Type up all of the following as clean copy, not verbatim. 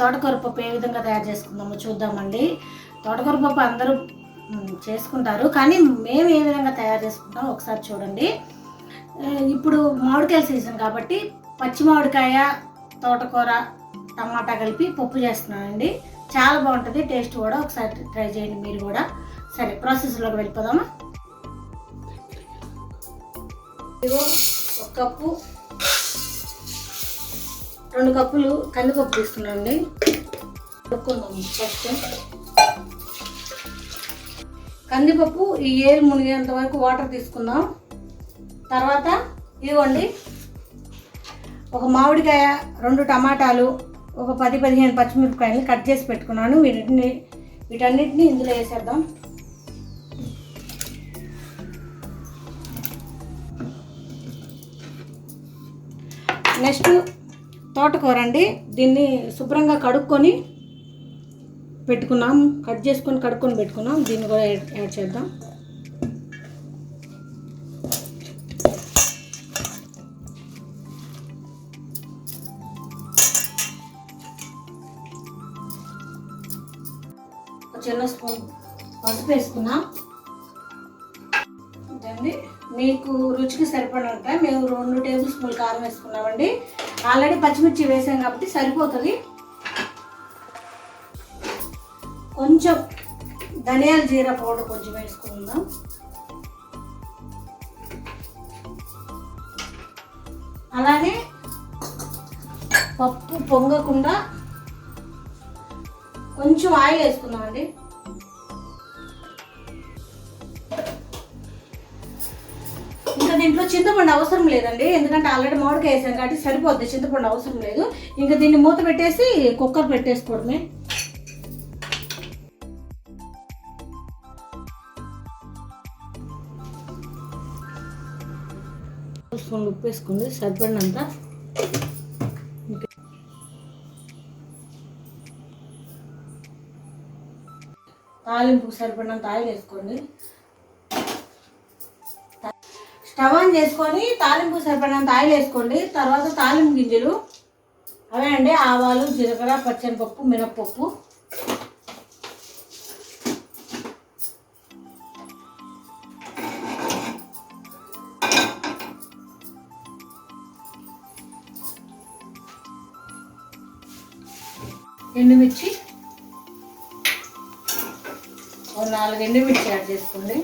తోటకూర పప్పు ఏ విధంగా తయారు చేసుకుందామో చూద్దామండి. తోటకూర పప్పు అందరూ చేసుకుంటారు, కానీ మేము ఏ విధంగా తయారు చేసుకుంటామో ఒకసారి చూడండి. ఇప్పుడు మామిడికాయ సీజన్ కాబట్టి పచ్చి మామిడికాయ, తోటకూర, టమాటా కలిపి పప్పు చేస్తున్నానండి. చాలా బాగుంటుంది, టేస్ట్ కూడా ఒకసారి ట్రై చేయండి మీరు కూడా. సరే, ప్రాసెస్లోకి వెళ్ళిపోదామా. ఇదిగో 1 కప్పు 2 కప్పులు కందిపప్పు తీసుకున్నానండి. కలుపుకుందాం. ఫస్ట్ కందిపప్పు ఈ ఏరు మునిగేంత వరకు వాటర్ తీసుకుందాం. తర్వాత ఇదిగోండి, 1 మామిడికాయ, 2 టమాటాలు, ఒక 10-15 పచ్చిమిరపకాయలు కట్ చేసి పెట్టుకున్నాను. వీటన్నిటిని ఇందులో వేసేద్దాం. నెక్స్ట్ తోటకూర అండి. దీన్ని శుభ్రంగా కడుక్కొని పెట్టుకున్నాం, కడుక్కొని పెట్టుకున్నాం. దీన్ని కూడా యాడ్ చేద్దాం. చిన్న స్పూన్ పసుపు వేసుకున్నాం. ఇదండి, మీకు రుచికి సరిపడినంత. మేము 2 టేబుల్ స్పూన్లు కారం వేసుకున్నామండి. ఆల్రెడీ పచ్చిమిర్చి వేసాం కాబట్టి సరిపోతుంది. కొంచెం ధనియాల జీరా పౌడర్ కొంచెం వేసుకుందాం. అలానే పప్పు పొంగకుండా కొంచెం ఆయిల్ వేసుకుందామండి. ఇంకా దీంట్లో చింతపండు అవసరం లేదండి, ఎందుకంటే ఆల్రెడీ మామిడికాయ వేసాం కాబట్టి సరిపోద్ది, చింతపండు అవసరం లేదు. ఇంకా దీన్ని మూత పెట్టేసి కుక్కర్ పెట్టేసుకోవడమే. స్పూన్ ఉప్పు వేసుకుంది సరిపడినంత. తాలింపుకు సరిపడినంత ఆయిల్ వేసుకోండి. స్టవ్ ఆన్ చేసుకొని తాలింపుకు సరిపడినంత ఆయిల్ వేసుకోండి. తర్వాత తాలింపు గింజలు అవే అండి, ఆవాలు, జీలకర్ర, పచ్చనిపప్పు, మినప్పప్పు. ఎండుమిర్చి 4 ఎండుమిర్చి యాడ్ చేసుకోండి.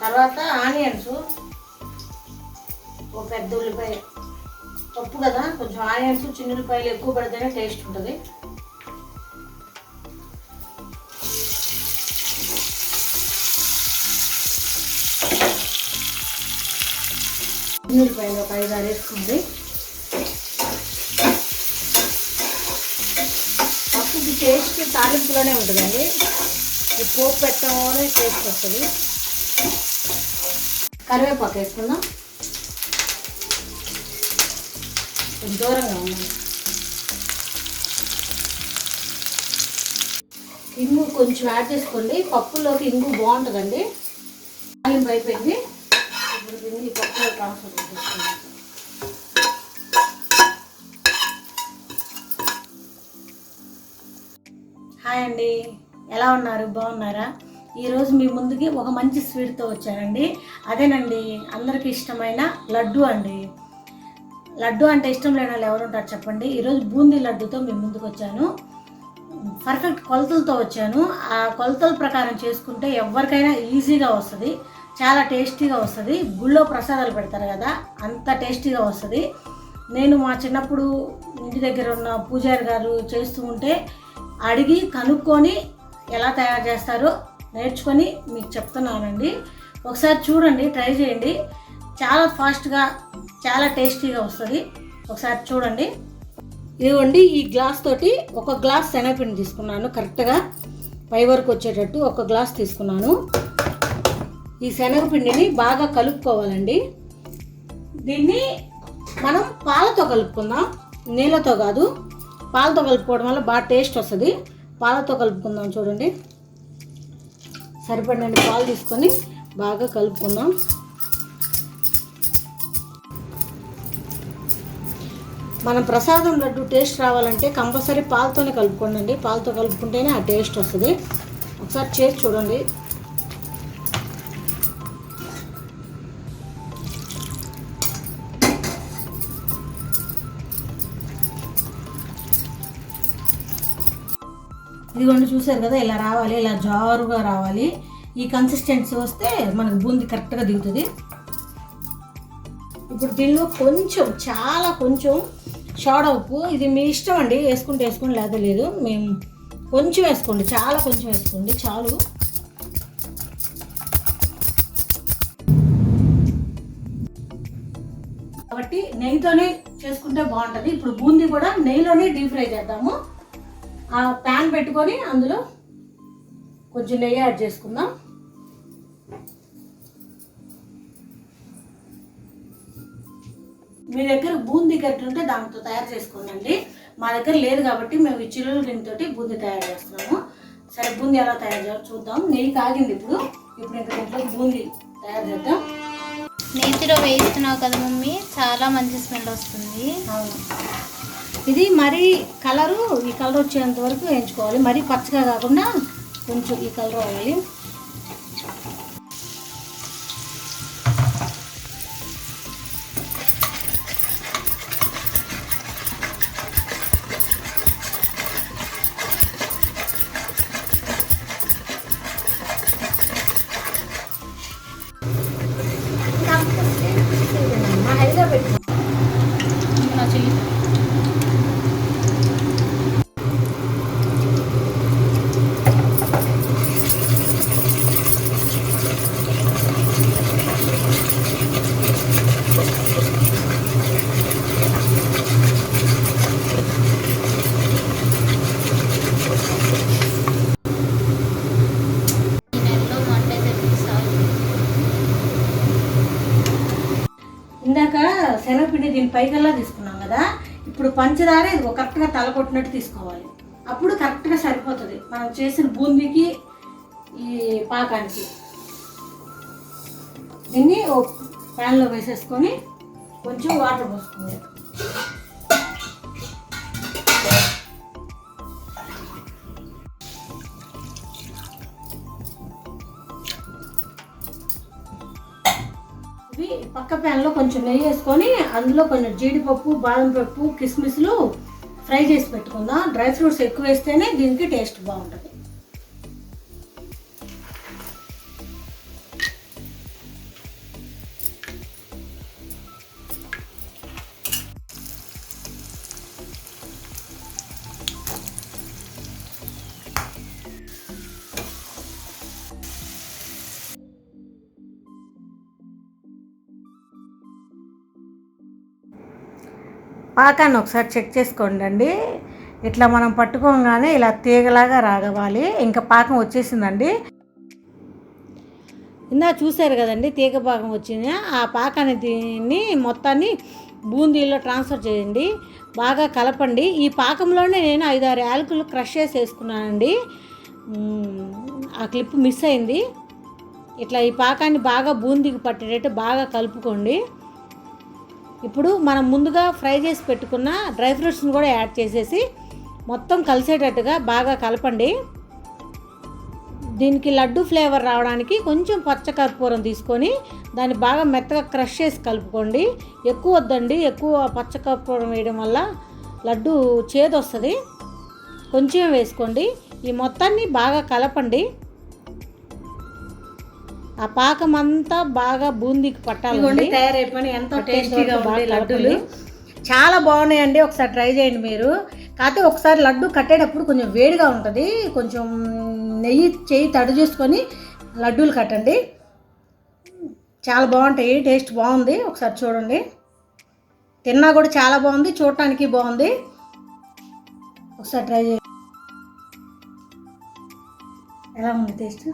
తర్వాత ఆనియన్స్, ఒక పెద్ద ఉల్లిపాయ. పప్పు కదా, కొంచెం ఆనియన్స్, చిన్న ఉల్లిపాయలు ఎక్కువ పడితేనే టేస్ట్ ఉంటుంది. చిన్న ఉల్లిపాయలు ఒక 5-6 వేసుకోండి. పప్పుకి టేస్ట్ తాలింపులోనే ఉంటుందండి, ఈ పోపు పెట్టడంలోనే టేస్ట్ వస్తుంది. కరివేపాకు వేసుకుందాం. కొంచెం దూరంగా ఉన్నాం. ఇంగు కొంచెం యాడ్ చేసుకోండి, పప్పులోకి ఇంగు బాగుంటుందండి. తాలింపు అయిపోయింది, ఇప్పుడు దీన్ని పప్పులో ట్రాన్స్ఫర్ చేసుకోండి. హాయ్ అండి, ఎలా ఉన్నారు? బాగున్నారా? ఈరోజు మీ ముందుకి ఒక మంచి స్వీట్తో వచ్చానండి. అదేనండి, అందరికీ ఇష్టమైన లడ్డు అండి. లడ్డు అంటే ఇష్టం లేని వాళ్ళు ఎవరుంటారు చెప్పండి. ఈరోజు బూందీ లడ్డుతో మీ ముందుకు వచ్చాను. పర్ఫెక్ట్ కొలతలతో వచ్చాను. ఆ కొలతల ప్రకారం చేసుకుంటే ఎవరికైనా ఈజీగా వస్తుంది, చాలా టేస్టీగా వస్తుంది. గుళ్ళో ప్రసాదాలు పెడతారు కదా, అంత టేస్టీగా వస్తుంది. నేను మా చిన్నప్పుడు ఇంటి దగ్గర ఉన్న పూజారి గారు చేస్తూ ఉంటే అడిగి కనుక్కొని ఎలా తయారు చేస్తారో నేర్చుకొని మీకు చెప్తున్నానండి. ఒకసారి చూడండి, ట్రై చేయండి. చాలా ఫాస్ట్గా, చాలా టేస్టీగా వస్తుంది. ఒకసారి చూడండి. ఇదిగోండి, ఈ గ్లాస్ తోటి 1 గ్లాస్ శనగపిండి తీసుకున్నాను. కరెక్ట్గా పై వరకు వచ్చేటట్టు 1 గ్లాస్ తీసుకున్నాను. ఈ శనగపిండిని బాగా కలుపుకోవాలండి. దీన్ని మనం పాలతో కలుపుకుందాం, నీళ్ళతో కాదు. పాలతో కలుపుకోవడం వల్ల బాగా టేస్ట్ వస్తుంది. పాలతో కలుపుకుందాం. చూడండి, సరిపడినండి పాలు తీసుకొని బాగా కలుపుకుందాం. మనం ప్రసాదం లడ్డు టేస్ట్ రావాలంటే కంపల్సరీ పాలతోనే కలుపుకోండి. పాలతో కలుపుకుంటేనే ఆ టేస్ట్ వస్తుంది. ఒకసారి చేసి చూడండి. ఇదిగోండి, చూసారు కదా, ఇలా రావాలి, ఇలా జారుగా రావాలి. ఈ కన్సిస్టెన్సీ వస్తే మనకు బూందీ కరెక్ట్గా దిగుతుంది. ఇప్పుడు దీనిలో కొంచెం, చాలా కొంచెం సోడా ఉప్పు, ఇది మీ ఇష్టం అండి, వేసుకుంటే వేసుకోండి, లేదా లేదు. మేము కొంచెం వేసుకోండి, చాలా కొంచెం వేసుకోండి, చాలు. కాబట్టి నెయ్యితోనే చేసుకుంటే బాగుంటుంది. ఇప్పుడు బూందీ కూడా నెయ్యిలోనే డీప్ ఫ్రై చేద్దాము. ఆ ప్యాన్ పెట్టుకొని అందులో కొంచెం నెయ్యి యాడ్ చేసుకుందాం. మీ దగ్గర బూందీ గట్టి ఉంటే దాంతో తయారు చేసుకోండి. మా దగ్గర లేదు కాబట్టి మేము ఈ చిల్లుల గిన్నెతోటి బూందీ తయారు చేస్తున్నాము. సరే, బూందీ ఎలా తయారు చేయాలో చూద్దాం. నెయ్యి కాగింది. ఇప్పుడు ఇంకా దీంట్లో బూందీ తయారు చేద్దాం. నేతిలో వేస్తున్నావు కదా మమ్మీ, చాలా మంచి స్మెల్ వస్తుంది. అవును, ఇది మరీ కలరు, ఈ కలర్ వచ్చేంత వరకు వేయించుకోవాలి. మరీ పచ్చగా కాకుండా కొంచెం ఈ కలర్ అవ్వాలి. ఇందాక శనగపిండి దీని పైకల్లా తీసుకున్నాం కదా, ఇప్పుడు పంచదార ఇది కరెక్ట్గా తలకొట్టినట్టు తీసుకోవాలి. అప్పుడు కరెక్ట్గా సరిపోతుంది మనం చేసిన బూందీకి ఈ పాకానికి. దీన్ని ప్యాన్లో వేసేసుకొని కొంచెం వాటర్ పోసుకుంది. ఇవి పక్క ప్యాన్లో కొంచెం నెయ్యి వేసుకొని అందులో కొంచెం జీడిపప్పు, బాదం పప్పు, కిస్మిస్లు ఫ్రై చేసి పెట్టుకుందాం. డ్రై ఫ్రూట్స్ ఎక్కువ వేస్తేనే దీనికి టేస్ట్ బాగుంటుంది. పాకాన్ని ఒకసారి చెక్ చేసుకోండి. ఇట్లా మనం పట్టుకోగానే ఇలా తీగలాగా రాగవాలి. ఇంకా పాకం వచ్చేసిందండి. ఇందా చూసారు కదండి, తీగ పాకం వచ్చింది. ఆ పాకాన్ని దీన్ని మొత్తాన్ని బూందీలో ట్రాన్స్ఫర్ చేయండి. బాగా కలపండి. ఈ పాకంలోనే నేను 5-6 యాలకులు క్రష్ చేసి వేసుకున్నానండి. ఆ క్లిప్ మిస్ అయింది. ఇట్లా ఈ పాకాన్ని బాగా బూందీకి పట్టేటట్టు బాగా కలుపుకోండి. ఇప్పుడు మనం ముందుగా ఫ్రై చేసి పెట్టుకున్న డ్రై ఫ్రూట్స్ని కూడా యాడ్ చేసేసి మొత్తం కలిసేటట్టుగా బాగా కలపండి. దీనికి లడ్డు ఫ్లేవర్ రావడానికి కొంచెం పచ్చకర్పూరం తీసుకొని దాన్ని బాగా మెత్తగా క్రష్ చేసి కలుపుకోండి. ఎక్కువ వద్దండి, ఎక్కువ పచ్చకర్పూరం వేయడం వల్ల లడ్డు చేదు వస్తుంది. కొంచెం వేసుకోండి. ఈ మొత్తాన్ని బాగా కలపండి. ఆ పాకం అంతా బాగా బూందీకి పట్టాలి. తయారైపోయి ఎంతో టేస్టీగా ఉంటాయి లడ్డూలు. చాలా బాగున్నాయండి. ఒకసారి ట్రై చేయండి మీరు. కాకపోతే ఒకసారి లడ్డు కట్టేటప్పుడు కొంచెం వేడిగా ఉంటుంది. కొంచెం నెయ్యి చేయి తడి చేసుకొని లడ్డూలు కట్టండి. చాలా బాగుంటాయి. టేస్ట్ బాగుంది. ఒకసారి చూడండి. తిన్నా కూడా చాలా బాగుంది, చూడటానికి బాగుంది. ఒకసారి ట్రై చేయండి. ఎలా ఉంది టేస్ట్?